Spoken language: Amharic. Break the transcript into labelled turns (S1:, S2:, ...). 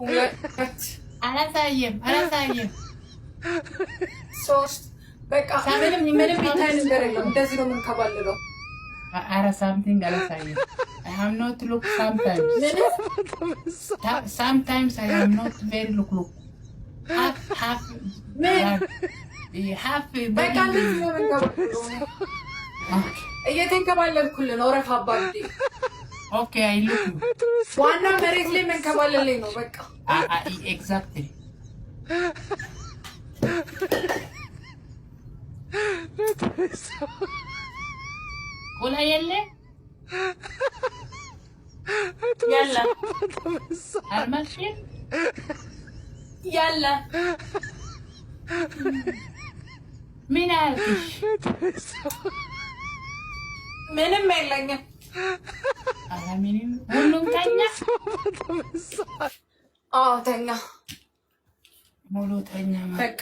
S1: ሁለት
S2: አላሳየም
S1: ሶስት በቃ ምንም ቢታይ ነገር የለም እንደዚህ ነው የምንከባልለው
S2: ኧረ ሳምቲንግ አላሳየም I am not look sometimes I am not very look half
S1: በቃ እንደዚህ ነው የምንከባልለው እየተንከባለልኩልህ ነው ረፍ አባቴ
S2: Okay, I look.
S1: ዋና መሬት ላይ መንከባለልኝ ነው በቃ
S2: exactly. Hola yelle. Yalla. Armashin. Yalla. Min alkish.
S1: ምንም የለኝም
S2: አላሚንም ሁሉም ተኛ
S1: ተኛ
S2: ሙሉ ተኛ
S1: በቃ